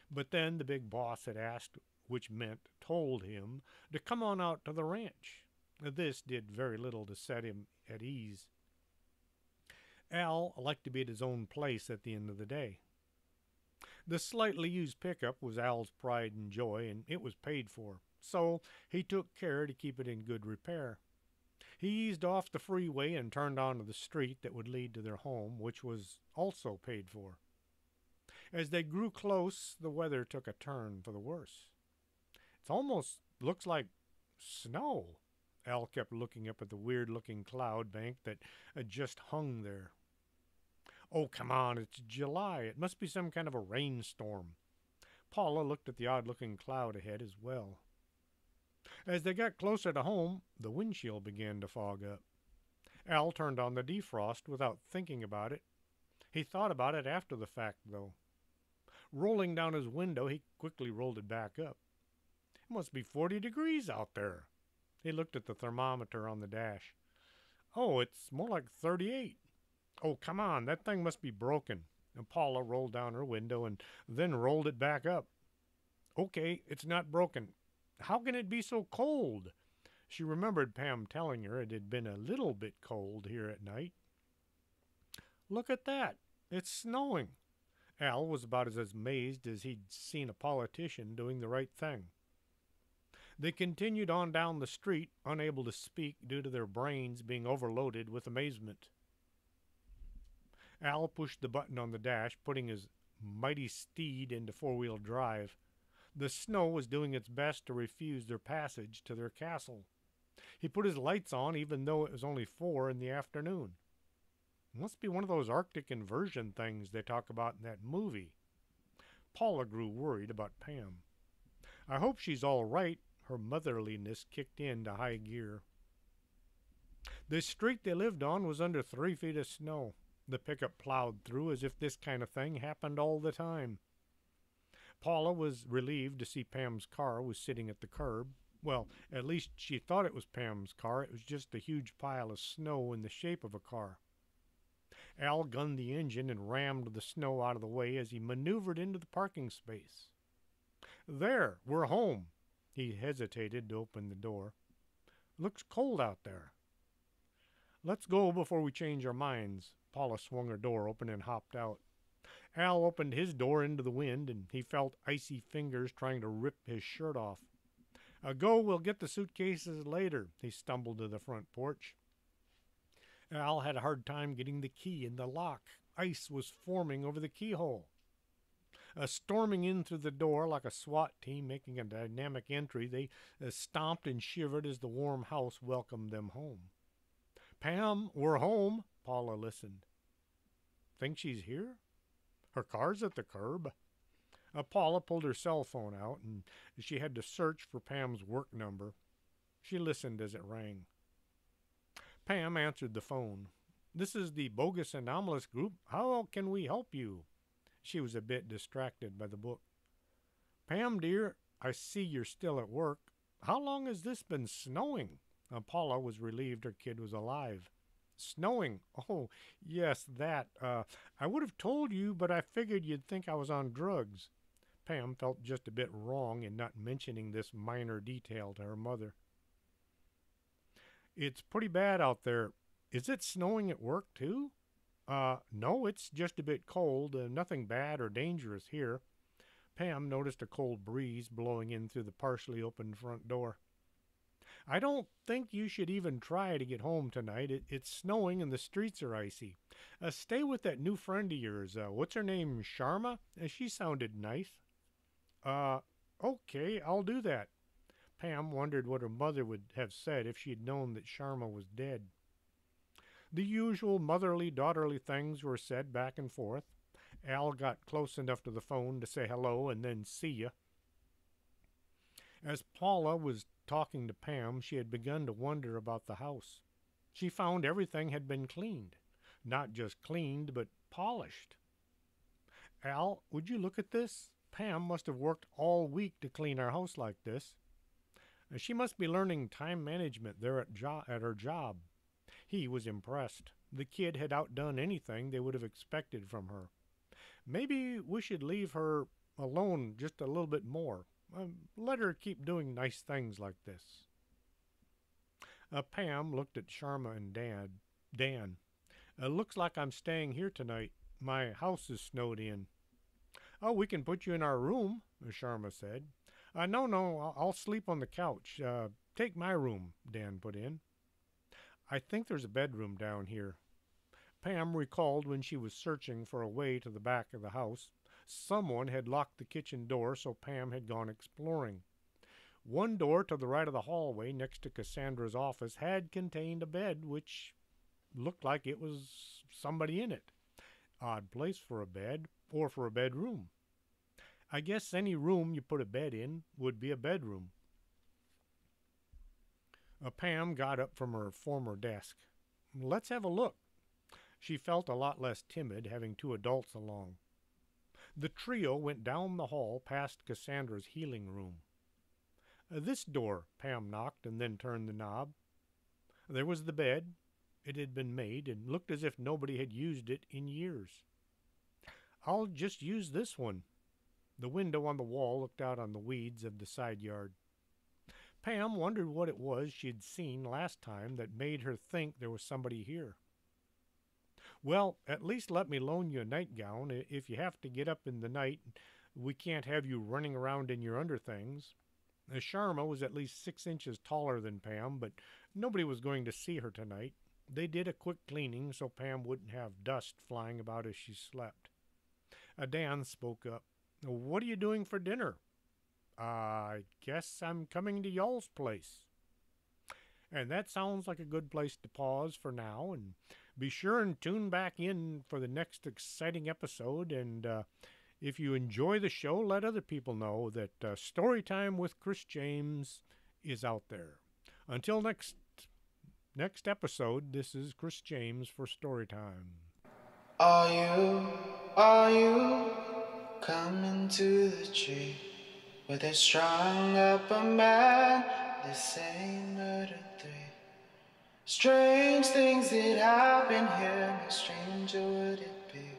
But then the big boss had asked, which meant told him, to come on out to the ranch. This did very little to set him at ease. Al liked to be at his own place at the end of the day. The slightly used pickup was Al's pride and joy, and it was paid for, so he took care to keep it in good repair. He eased off the freeway and turned onto the street that would lead to their home, which was also paid for. As they grew close, the weather took a turn for the worse. It almost looks like snow. Al kept looking up at the weird-looking cloud bank that just hung there. Oh, come on, it's July. It must be some kind of a rainstorm. Paula looked at the odd-looking cloud ahead as well. As they got closer to home, the windshield began to fog up. Al turned on the defrost without thinking about it. He thought about it after the fact, though. Rolling down his window, he quickly rolled it back up. It must be 40 degrees out there. He looked at the thermometer on the dash. Oh, it's more like 38. Oh, come on, that thing must be broken. And Paula rolled down her window and then rolled it back up. Okay, it's not broken. How can it be so cold? She remembered Pam telling her it had been a little bit cold here at night. Look at that. It's snowing. Al was about as amazed as he'd seen a politician doing the right thing. They continued on down the street, unable to speak due to their brains being overloaded with amazement. Al pushed the button on the dash, putting his mighty steed into four-wheel drive. The snow was doing its best to refuse their passage to their castle. He put his lights on even though it was only 4 in the afternoon. It must be one of those Arctic inversion things they talk about in that movie. Paula grew worried about Pam. I hope she's all right. Her motherliness kicked into high gear. The street they lived on was under 3 feet of snow. The pickup plowed through as if this kind of thing happened all the time. Paula was relieved to see Pam's car was sitting at the curb. Well, at least she thought it was Pam's car. It was just a huge pile of snow in the shape of a car. Al gunned the engine and rammed the snow out of the way as he maneuvered into the parking space. There, we're home. He hesitated to open the door. Looks cold out there. Let's go before we change our minds. Paula swung her door open and hopped out. Al opened his door into the wind, and he felt icy fingers trying to rip his shirt off. Go, we'll get the suitcases later. He stumbled to the front porch. Al had a hard time getting the key in the lock. Ice was forming over the keyhole. Storming in through the door like a SWAT team making a dynamic entry, they stomped and shivered as the warm house welcomed them home. Pam, we're home. Paula listened. Think she's here? Her car's at the curb. Paula pulled her cell phone out, and she had to search for Pam's work number. She listened as it rang. Pam answered the phone. This is the Bogus Anomalous Group. How can we help you? She was a bit distracted by the book. Pam, dear, I see you're still at work. How long has this been snowing? Paula was relieved her kid was alive. Snowing? Oh, yes, that. I would have told you, but I figured you'd think I was on drugs. Pam felt just a bit wrong in not mentioning this minor detail to her mother. It's pretty bad out there. Is it snowing at work, too? No, it's just a bit cold. Nothing bad or dangerous here. Pam noticed a cold breeze blowing in through the partially opened front door. I don't think you should even try to get home tonight. It's snowing and the streets are icy. Stay with that new friend of yours. What's her name, Sharma? She sounded nice. Okay, I'll do that. Pam wondered what her mother would have said if she had known that Sharma was dead. The usual motherly-daughterly things were said back and forth. Al got close enough to the phone to say hello and then see ya. As Paula was talking to Pam, she had begun to wonder about the house. She found everything had been cleaned. Not just cleaned, but polished. Al, would you look at this? Pam must have worked all week to clean our house like this. She must be learning time management there at her job. He was impressed. The kid had outdone anything they would have expected from her. Maybe we should leave her alone just a little bit more. Let her keep doing nice things like this. Pam looked at Sharma and Dan. It looks like I'm staying here tonight. My house is snowed in. Oh, we can put you in our room, Sharma said. No, I'll sleep on the couch. Take my room, Dan put in. I think there's a bedroom down here. Pam recalled when she was searching for a way to the back of the house. Someone had locked the kitchen door, so Pam had gone exploring. One door to the right of the hallway next to Cassandra's office had contained a bed, which looked like it was somebody in it. Odd place for a bed, or for a bedroom. I guess any room you put a bed in would be a bedroom. Pam got up from her former desk. Let's have a look. She felt a lot less timid having two adults along. The trio went down the hall past Cassandra's healing room. This door, Pam knocked and then turned the knob. There was the bed. It had been made and looked as if nobody had used it in years. I'll just use this one. The window on the wall looked out on the weeds of the side yard. Pam wondered what it was she'd seen last time that made her think there was somebody here. Well, at least let me loan you a nightgown. If you have to get up in the night, we can't have you running around in your underthings. Sharma was at least 6 inches taller than Pam, but nobody was going to see her tonight. They did a quick cleaning so Pam wouldn't have dust flying about as she slept. Dan spoke up. What are you doing for dinner? I guess I'm coming to y'all's place. And that sounds like a good place to pause for now, and be sure and tune back in for the next exciting episode. And if you enjoy the show, let other people know that Storytime with Chris James is out there. Until next episode, this is Chris James for Storytime. Are you coming to the tree where they strung up a man? They say murder 3. Strange things that happen here. No stranger would it be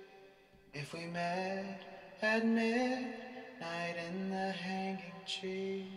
if we met at midnight in the hanging tree.